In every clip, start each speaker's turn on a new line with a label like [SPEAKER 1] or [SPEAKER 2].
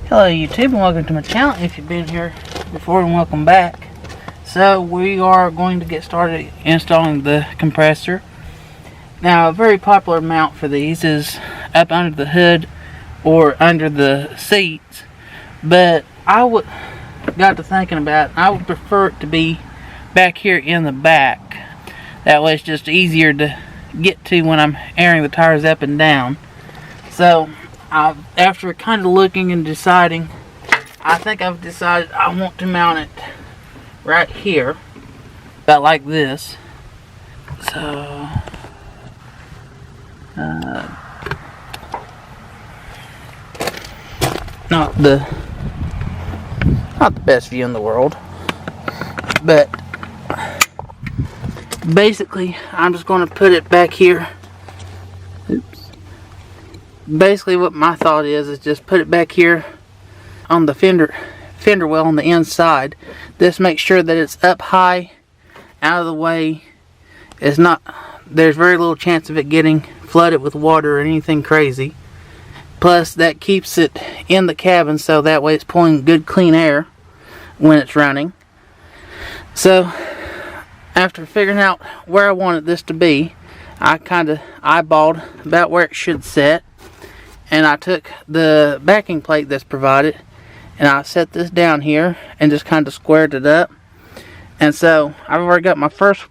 [SPEAKER 1] Hello YouTube, and welcome to my channel. If you've been here before, and welcome back. So we are going to get started installing the compressor. Now, a very popular mount for these is up under the hood or under the seats, but I got to thinking about it, I would prefer it to be back here in the back. That way it's just easier to get to when I'm airing the tires up and down. So after kind of looking and deciding, I think I've decided I want to mount it right here, about like this. So not the best view in the world, but basically I'm just going to put it back here. Oops. Basically what my thought is just put it back here on the fender well on the inside. This makes sure that it's up high, out of the way. It's not, there's very little chance of it getting flooded with water or anything crazy. Plus that keeps it in the cabin, so that way it's pulling good clean air when it's running. So after figuring out where I wanted this to be, I kind of eyeballed about where it should set, and I took the backing plate that's provided and I set this down here and just kind of squared it up. And so I've already got my first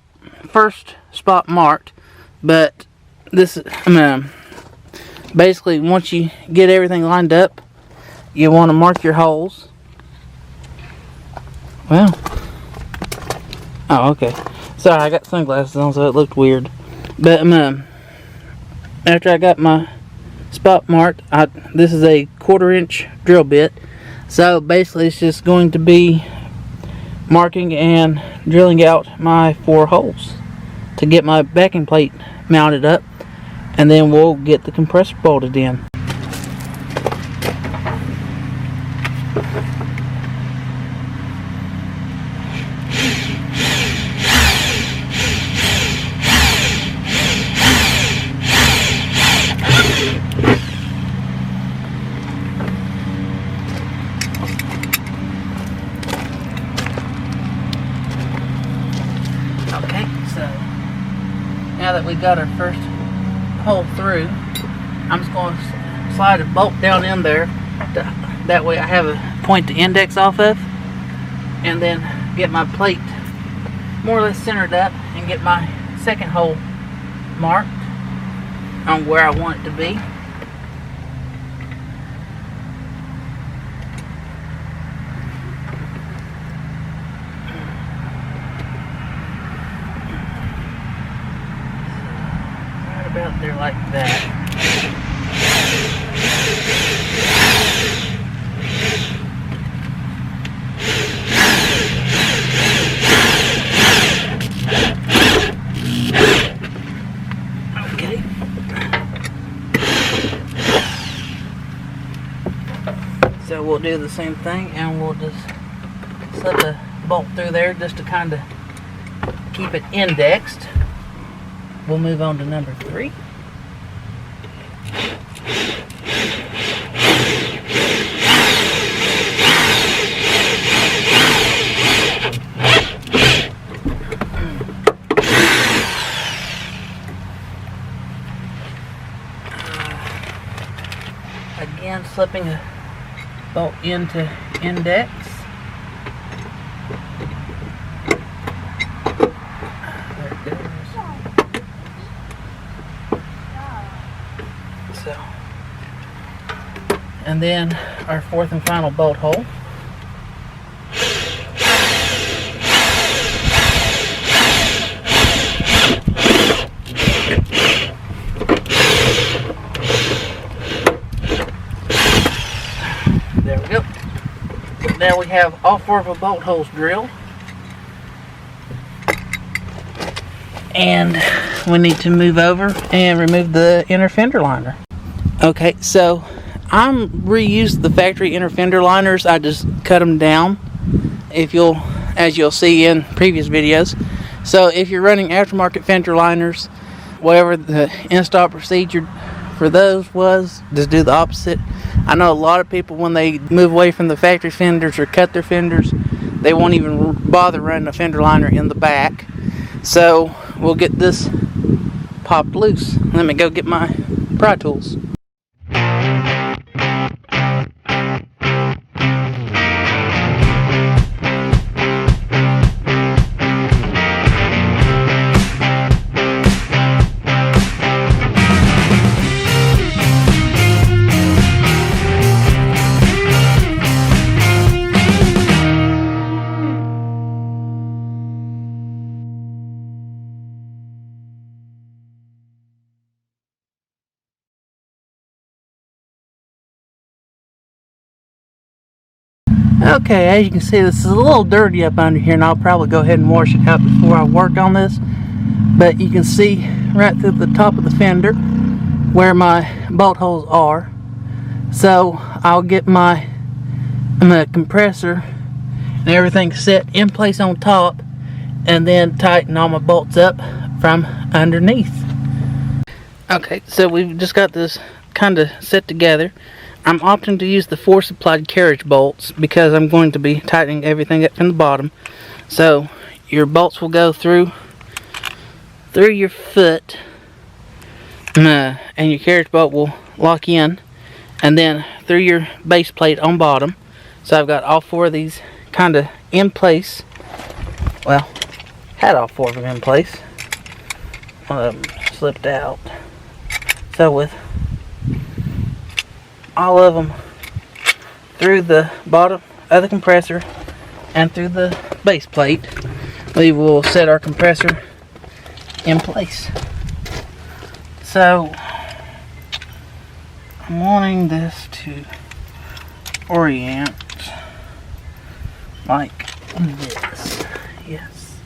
[SPEAKER 1] spot marked, but this basically once you get everything lined up, you want to mark your holes. Well, oh, okay. Sorry, I got sunglasses on, so it looked weird. But after I got my spot marked, this is a 1/4 inch drill bit. So basically it's just going to be marking and drilling out my 4 holes to get my backing plate mounted up, and then we'll get the compressor bolted in. Okay, so now that we got our first hole through, I'm just going to slide a bolt down in there. That way I have a point to index off of, and then get my plate more or less centered up and get my second hole marked on where I want it to be. Out there like that. Okay. So we'll do the same thing, and we'll just slip a bolt through there just to kind of keep it indexed. We'll move on to number 3. Again, slipping a bolt into index. And then our 4th and final bolt hole. There we go. Now we have all 4 of our bolt holes drilled. And we need to move over and remove the inner fender liner. Okay, so I'm reused the factory inner fender liners. I just cut them down, as you'll see in previous videos. So if you're running aftermarket fender liners, whatever the install procedure for those was just do the opposite. I know a lot of people, when they move away from the factory fenders or cut their fenders, they won't even bother running a fender liner in the back. So we'll get this popped loose. Let me go get my pry tools. Okay, as you can see, this is a little dirty up under here, and I'll probably go ahead and wash it out before I work on this. But you can see right through the top of the fender where my bolt holes are. So I'll get my compressor and everything set in place on top, and then tighten all my bolts up from underneath. Okay, so we've just got this kind of set together. I'm opting to use the force applied carriage bolts because I'm going to be tightening everything up from the bottom. So your bolts will go through your foot, and your carriage bolt will lock in, and then through your base plate on bottom. So I've got all four of these kind of in place. Well, had all four of them in place. One of them slipped out. So with all of them through the bottom of the compressor and through the base plate, we will set our compressor in place. So I'm wanting this to orient like this. Yes.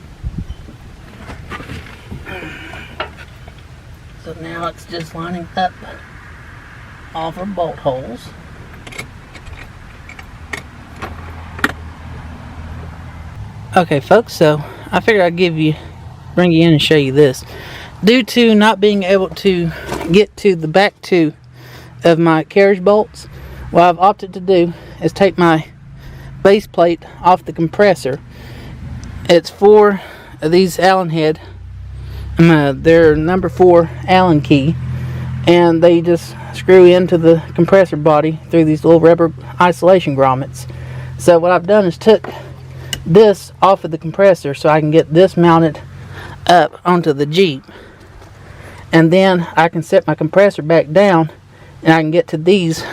[SPEAKER 1] So now it's just lining up all of our bolt holes. Okay folks, so I figured I'd bring you in and show you this. Due to not being able to get to the back two of my carriage bolts, what I've opted to do is take my base plate off the compressor. It's 4 of these Allen head. They're number 4 Allen key, and they just screw into the compressor body through these little rubber isolation grommets. So what I've done is took this off of the compressor so I can get this mounted up onto the Jeep, and then I can set my compressor back down, and I can get to these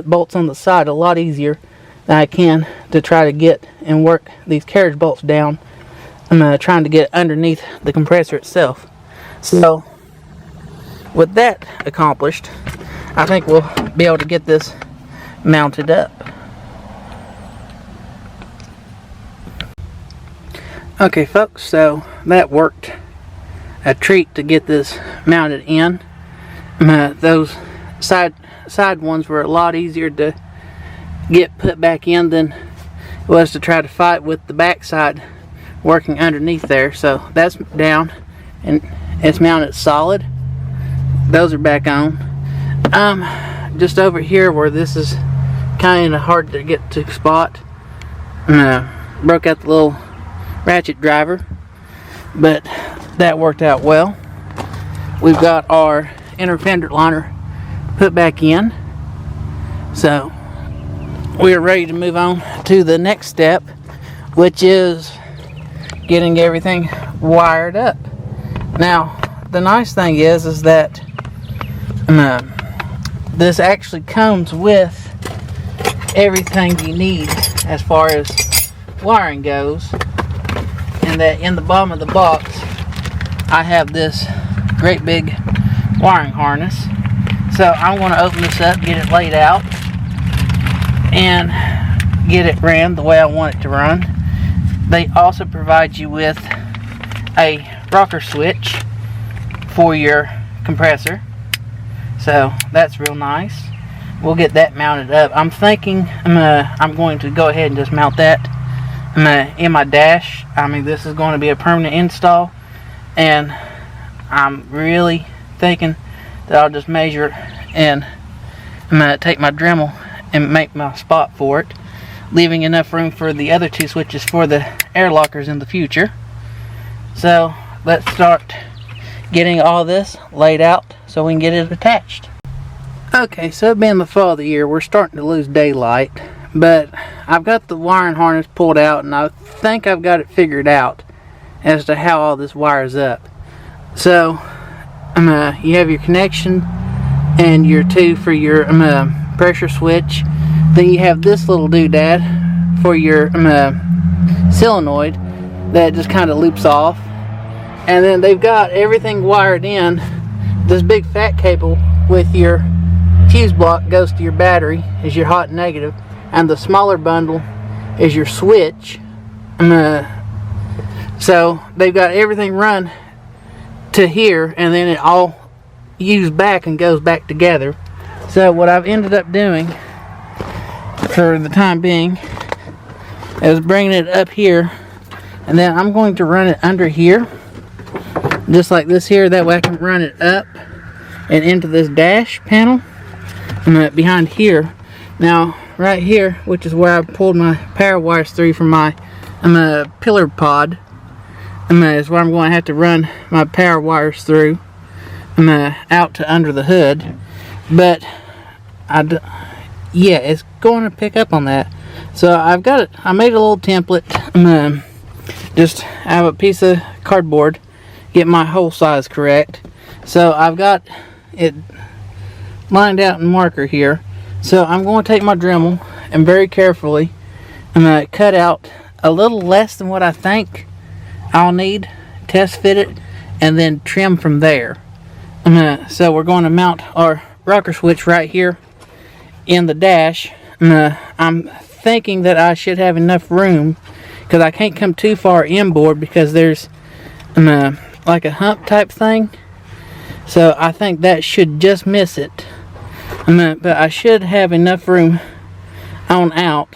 [SPEAKER 1] bolts on the side a lot easier than I can to try to get and work these carriage bolts down. I'm trying to get underneath the compressor itself. So with that accomplished, I think we'll be able to get this mounted up. Okay folks, so that worked a treat to get this mounted in. Those side ones were a lot easier to get put back in than it was to try to fight with the back side working underneath there. So that's down and it's mounted solid. Those are back on. Just over here where this is kind of hard to get to spot, broke out the little ratchet driver, but that worked out well. We've got our inner fender liner put back in, so we are ready to move on to the next step, which is getting everything wired up. Now the nice thing is that this actually comes with everything you need as far as wiring goes, and that in the bottom of the box I have this great big wiring harness. So I'm going to open this up, get it laid out, and get it ran the way I want it to run. They also provide you with a rocker switch for your compressor, so that's real nice. We'll get that mounted up. I'm thinking I'm going to go ahead and just mount that in my dash. I mean, this is going to be a permanent install, and I'm really thinking that I'll just measure and I'm going to take my Dremel and make my spot for it, leaving enough room for the other 2 switches for the air lockers in the future. So let's start getting all this laid out so we can get it attached. Okay, so it being the fall of the year, we're starting to lose daylight, but I've got the wiring harness pulled out and I think I've got it figured out as to how all this wires up. So you have your connection and your 2 for your pressure switch. Then you have this little doodad for your solenoid that just kind of loops off. And then they've got everything wired in. This big fat cable with your fuse block goes to your battery, is your hot and negative, and the smaller bundle is your switch. So they've got everything run to here, and then it all used back and goes back together. So what I've ended up doing for the time being is bringing it up here, and then I'm going to run it under here just like this here. That way I can run it up and into this dash panel behind here. Now right here, which is where I pulled my power wires through from my pillar pod, is where I'm going to have to run my power wires through out to under the hood. But yeah, it's going to pick up on that. So I've got it. I made a little template. Just have a piece of cardboard, get my hole size correct. So I've got it lined out in marker here. So I'm going to take my Dremel and very carefully cut out a little less than what I think I'll need, test fit it, and then trim from there. So we're going to mount our rocker switch right here in the dash. I'm thinking that I should have enough room because I can't come too far inboard because there's like a hump type thing. So I think that should just miss it. But I should have enough room on out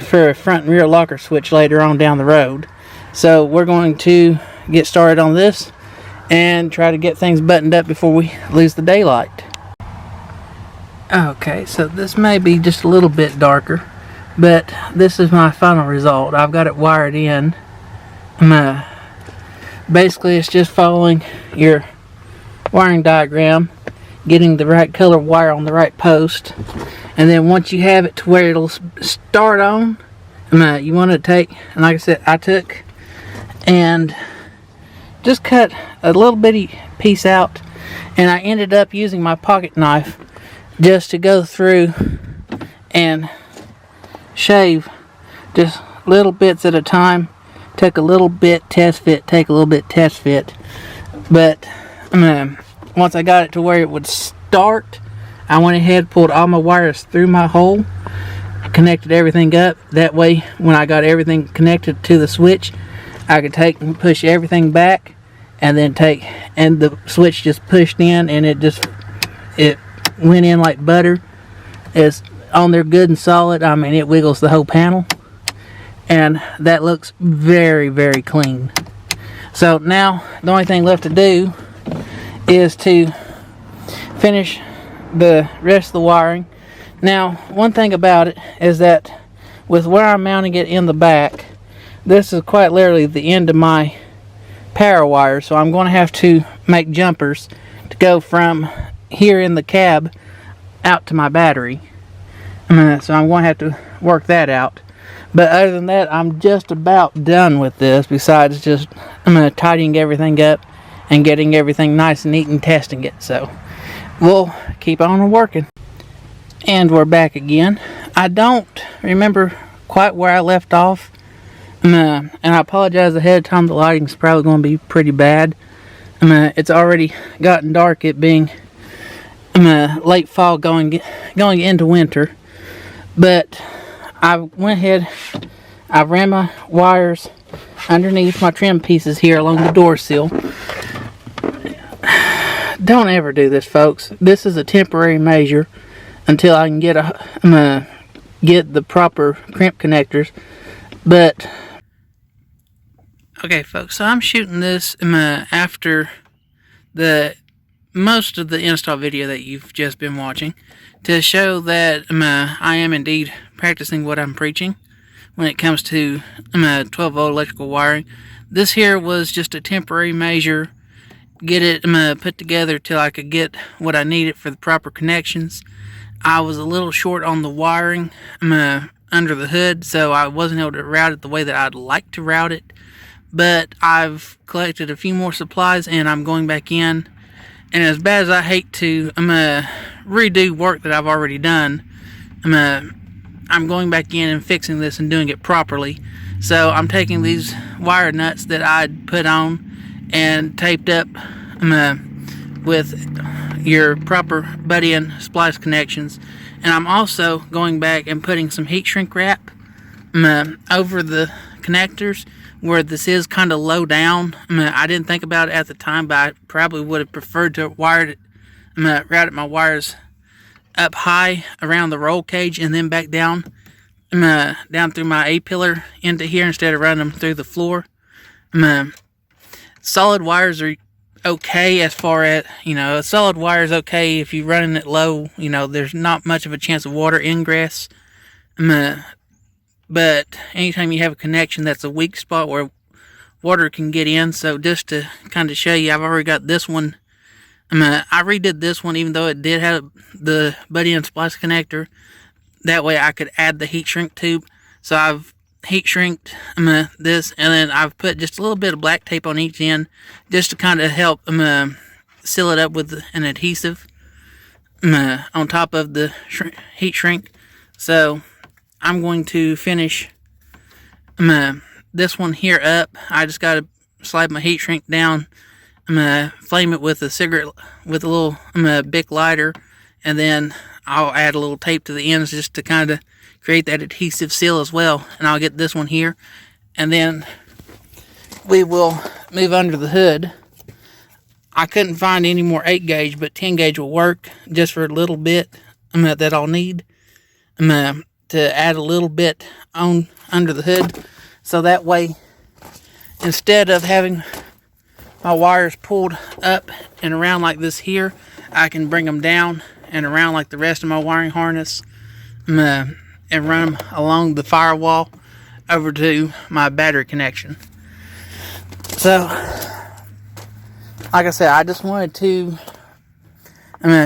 [SPEAKER 1] for a front and rear locker switch later on down the road. So we're going to get started on this and try to get things buttoned up before we lose the daylight. Okay, so this may be just a little bit darker, but this is my final result. I've got it wired in. Basically it's just following your wiring diagram, getting the right color wire on the right post, and then once you have it to where it'll start on, you want to take, and like I said, I took and just cut a little bitty piece out, and I ended up using my pocket knife just to go through and shave just little bits at a time. Take a little bit, test fit, take a little bit, test fit. But once I got it to where it would start, I went ahead, pulled all my wires through my hole, connected everything up. That way when I got everything connected to the switch, I could take and push everything back, and then take, and the switch just pushed in, and it went in like butter. It's on there good and solid. I mean, it wiggles the whole panel, and that looks very, very clean. So now the only thing left to do is to finish the rest of the wiring. Now, one thing about it is that with where I'm mounting it in the back, this is quite literally the end of my power wire, so I'm going to have to make jumpers to go from here in the cab out to my battery. So I'm going to have to work that out. But other than that, I'm just about done with this, besides just tidying everything up and getting everything nice and neat and testing it. So we'll keep on working. And we're back again. I don't remember quite where I left off. And I apologize ahead of time. The lighting's probably going to be pretty bad. It's already gotten dark, it being late fall going into winter. But I went ahead, I ran my wires underneath my trim pieces here along the door sill. Don't ever do this, folks. This is a temporary measure until I can get the proper crimp connectors. But okay, folks, so I'm shooting this after the most of the install video that you've just been watching to show that I am indeed practicing what I'm preaching when it comes to 12-volt electrical wiring. This here was just a temporary measure, get it put together till I could get what I needed for the proper connections. I was a little short on the wiring under the hood, so I wasn't able to route it the way that I'd like to route it. But I've collected a few more supplies and I'm going back in. And as bad as I hate to redo work that I've already done, I'm going back in and fixing this and doing it properly. So I'm taking these wire nuts that I'd put on and taped up with your proper butt-in splice connections. And I'm also going back and putting some heat shrink wrap over the connectors where this is kind of low down. I didn't think about it at the time, but I probably would have preferred to route my wires up high around the roll cage and then back down through my A-pillar into here instead of running them through the floor. Solid wires are okay as far as, a solid wire is okay if you're running it low. There's not much of a chance of water ingress. But anytime you have a connection that's a weak spot where water can get in, so just to kind of show you, I've already got this one. I redid this one even though it did have the butt-in splice connector. That way I could add the heat shrink tube. So I've heat shrinked this, and then I've put just a little bit of black tape on each end just to kind of help seal it up with an adhesive on top of the heat shrink. So I'm going to finish this one here up. I just got to slide my heat shrink down, flame it with a cigarette, with a little Bic lighter, and then I'll add a little tape to the ends just to kind of create that adhesive seal as well. And I'll get this one here, and then we will move under the hood. I couldn't find any more 8 gauge, but 10 gauge will work just for a little bit that I'll need to add a little bit on under the hood, so that way instead of having my wires pulled up and around like this here, I can bring them down and around like the rest of my wiring harness and run them along the firewall over to my battery connection. So like I said, I just wanted to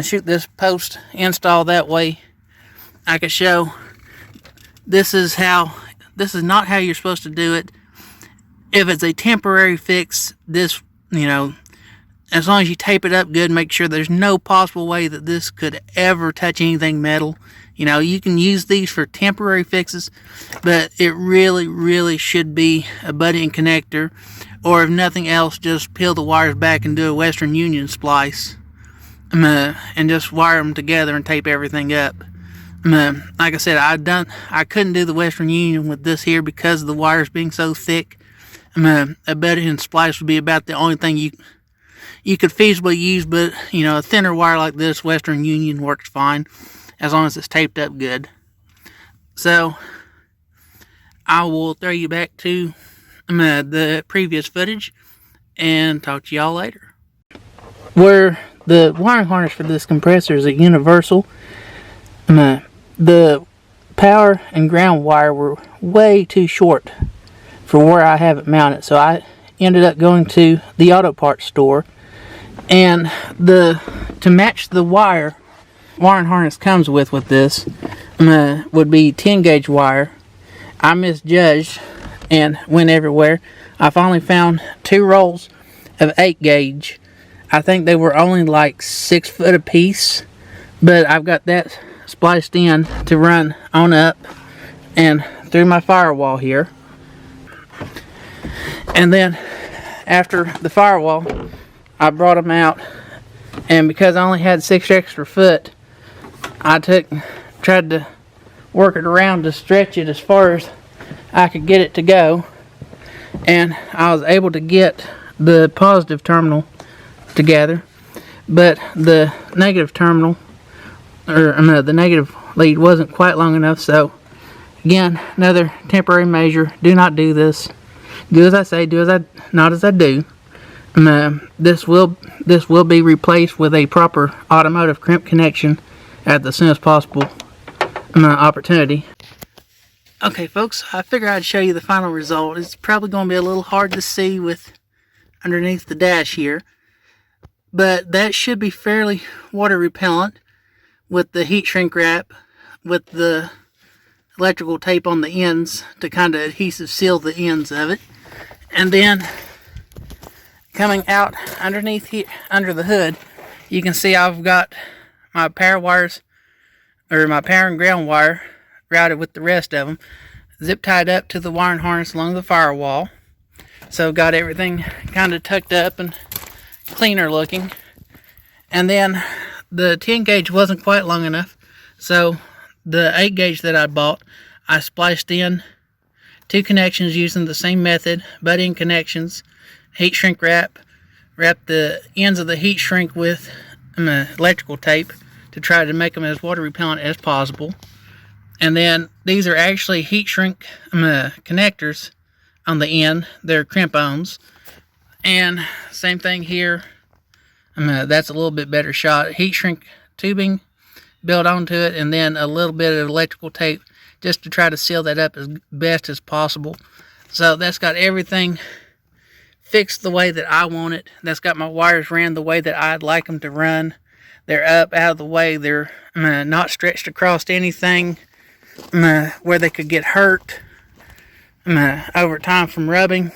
[SPEAKER 1] shoot this post install, that way I could show this is not how you're supposed to do it. If it's a temporary fix, this, as long as you tape it up good, make sure there's no possible way that this could ever touch anything metal. You can use these for temporary fixes, but it really, really should be a butt-in connector, or if nothing else, just peel the wires back and do a Western Union splice, and just wire them together and tape everything up. Like I said, I couldn't do the Western Union with this here because of the wires being so thick. A butt-in splice would be about the only thing you could feasibly use, but a thinner wire like this, Western Union, works fine as long as it's taped up good. So I will throw you back to the previous footage and talk to y'all later. Where the wiring harness for this compressor is a universal, the power and ground wire were way too short for where I have it mounted, so I ended up going to the auto parts store, and to match the wiring harness comes with this would be 10 gauge wire. I misjudged and went everywhere. I finally found 2 rolls of 8 gauge. I think they were only like 6 foot a piece, but I've got that spliced in to run on up and through my firewall here. And then after the firewall, I brought them out, and because I only had 6 extra foot, I tried to work it around to stretch it as far as I could get it to go, and I was able to get the positive terminal together, but the negative terminal, or the negative lead, wasn't quite long enough. So again, another temporary measure. Do not do this. Do as I say, not as I do. This will be replaced with a proper automotive crimp connection at the soonest possible opportunity. Okay folks, I figured I'd show you the final result. It's probably going to be a little hard to see with underneath the dash here, but that should be fairly water repellent with the heat shrink wrap, with the electrical tape on the ends to kind of adhesive seal the ends of it. And then coming out underneath here, under the hood, you can see I've got my power wires, or my power and ground wire, routed with the rest of them, zip tied up to the wiring harness along the firewall. So got everything kind of tucked up and cleaner looking. And then the 10 gauge wasn't quite long enough, so the 8 gauge that I bought, I spliced in 2 connections using the same method, butt-end connections, heat shrink wrap the ends of the heat shrink with electrical tape to try to make them as water repellent as possible. And then these are actually heat shrink connectors on the end. They're crimp-ons. And same thing here. That's a little bit better shot. Heat shrink tubing built onto it, and then a little bit of electrical tape just to try to seal that up as best as possible. So that's got everything fixed the way that I want it. That's got my wires ran the way that I'd like them to run. They're up out of the way. They're not stretched across anything where they could get hurt over time from rubbing.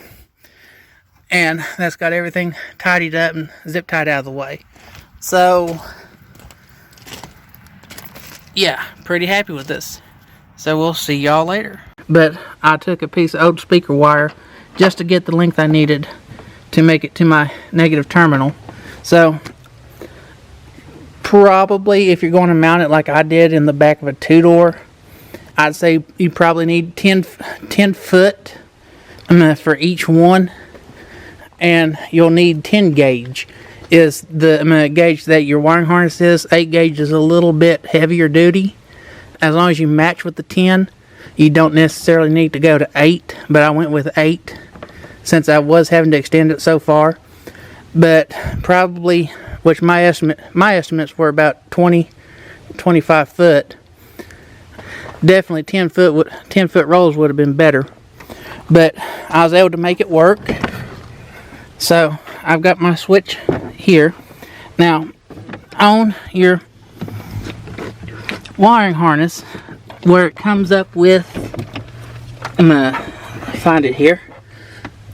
[SPEAKER 1] And that's got everything tidied up and zip tied out of the way. So yeah, pretty happy with this. So we'll see y'all later. But I took a piece of old speaker wire just to get the length I needed to make it to my negative terminal. So probably if you're going to mount it like I did in the back of a 2-door, I'd say you probably need 10 foot for each one. And you'll need 10 gauge is the gauge that your wiring harness is. 8 gauge is a little bit heavier duty. As long as you match with the 10, you don't necessarily need to go to 8, but I went with 8 since I was having to extend it so far. But probably, which my estimates were about 25 foot. Definitely 10 foot rolls would have been better, but I was able to make it work. So I've got my switch here. Now on your wiring harness, where it comes up with, I'm gonna find it here.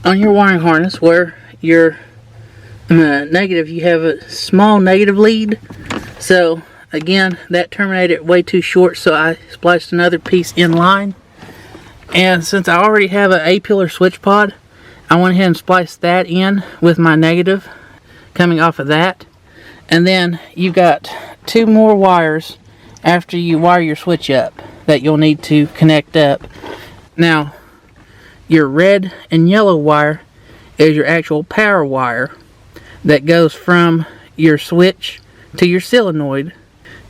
[SPEAKER 1] On your wiring harness, where your negative, you have a small negative lead. So again, that terminated way too short, so I spliced another piece in line. And since I already have an A-pillar switch pod, I went ahead and spliced that in with my negative coming off of that. And then you've got 2 more wires after you wire your switch up that you'll need to connect up. Now, your red and yellow wire is your actual power wire that goes from your switch to your solenoid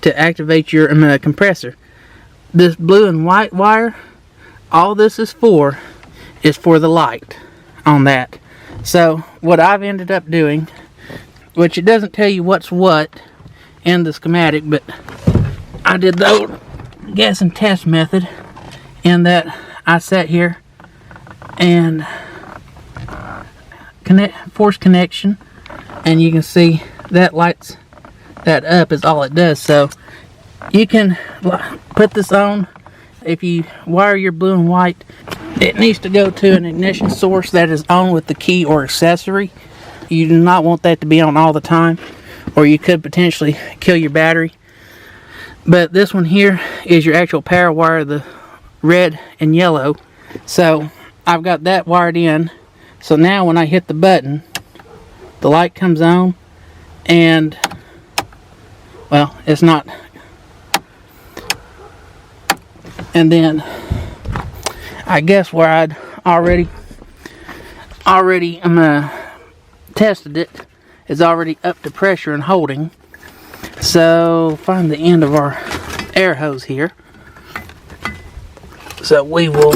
[SPEAKER 1] to activate your compressor. This blue and white wire, all this is for the light on that. So what I've ended up doing, which it doesn't tell you what's what in the schematic, but I did the old guess and test method in that I sat here and force connection, and you can see that lights that up is all it does. So you can put this on. If you wire your blue and white, it needs to go to an ignition source that is on with the key or accessory. You do not want that to be on all the time, or you could potentially kill your battery. But this one here is your actual power wire, the red and yellow. So I've got that wired in. So now when I hit the button, the light comes on, and well, it's not. And then I guess where I'd already tested it is already up to pressure and holding. So find the end of our air hose here. So we will.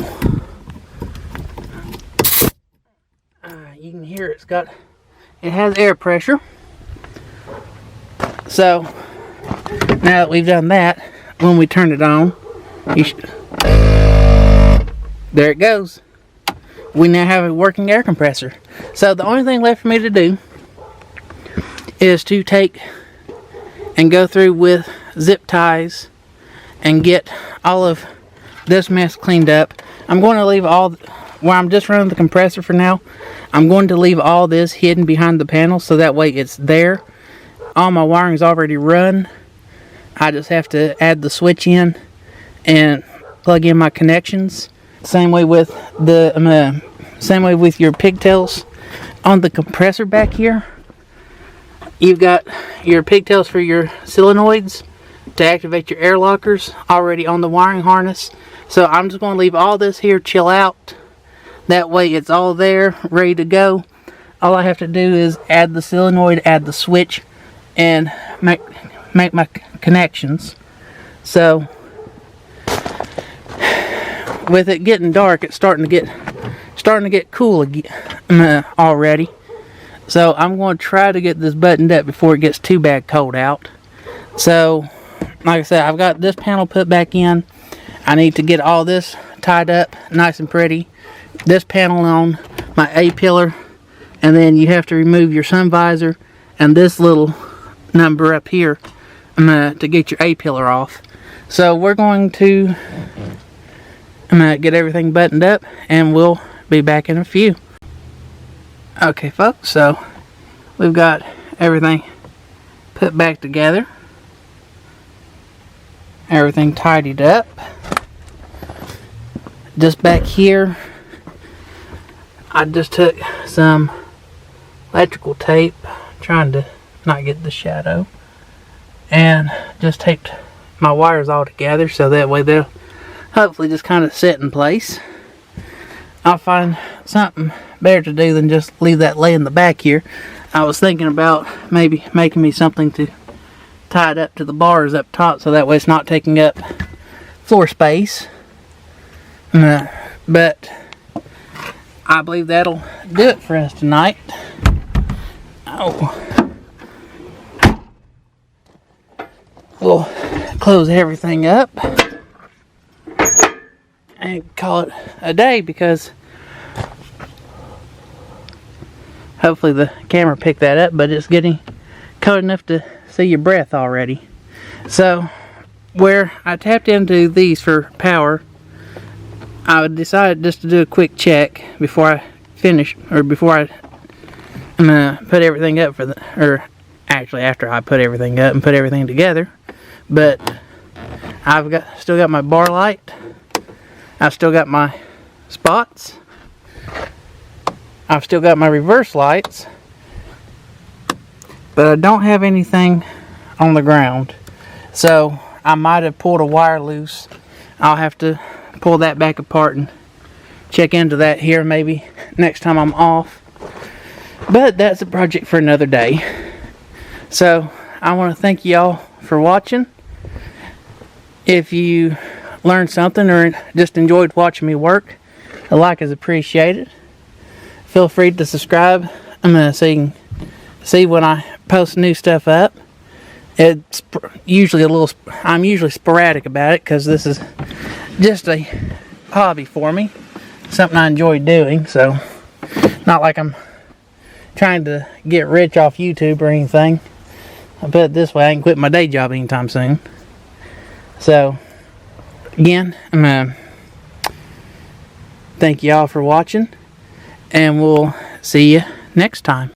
[SPEAKER 1] You can hear it's got it has air pressure. So now that we've done that, when we turn it on, there it goes. We now have a working air compressor. So the only thing left for me to do is to take and go through with zip ties and get all of this mess cleaned up. I'm going to leave all, where I'm just running the compressor for now, I'm going to leave all this hidden behind the panel so that way it's there. All my wiring is already run. I just have to add the switch in and plug in my connections. Same way with the same way with your pigtails on the compressor back here. You've got your pigtails for your solenoids to activate your air lockers already on the wiring harness. So I'm just going to leave all this here chill out. That way it's all there, ready to go. All I have to do is add the solenoid, add the switch, and make my connections. So with it getting dark, it's starting to get cool again already. So I'm going to try to get this buttoned up before it gets too bad cold out. So like I said, I've got this panel put back in. I need to get all this tied up nice and pretty. This panel on my A pillar, and then you have to remove your sun visor and this little number up here to get your A pillar off. So we're going to get everything buttoned up, and we'll be back in a few. Okay folks, so we've got everything put back together, everything tidied up. Just back here, I just took some electrical tape, trying to not get the shadow, and just taped my wires all together so that way they'll hopefully just kind of set in place. I'll find something better to do than just leave that lay in the back here. I was thinking about maybe making me something to tie it up to the bars up top so that way it's not taking up floor space. But I believe that'll do it for us tonight. Oh, we'll close everything up and call it a day, because hopefully the camera picked that up, but it's getting cold enough to see your breath already. So where I tapped into these for power, I decided just to do a quick check before I finish, or before I put everything up for the, or actually after I put everything up and put everything together. But I've still got my bar light. I've still got my spots. I've still got my reverse lights. But I don't have anything on the ground. So I might have pulled a wire loose. I'll have to pull that back apart and check into that here maybe next time I'm off. But that's a project for another day. So I want to thank y'all for watching. If you learned something or just enjoyed watching me work, a like is appreciated. Feel free to subscribe so you can see when I post new stuff up. It's usually I'm usually sporadic about it, because this is just a hobby for me, something I enjoy doing. So not like I'm trying to get rich off YouTube or anything. I'll put it this way, I can quit my day job anytime soon. So again, thank y'all for watching, and we'll see you next time.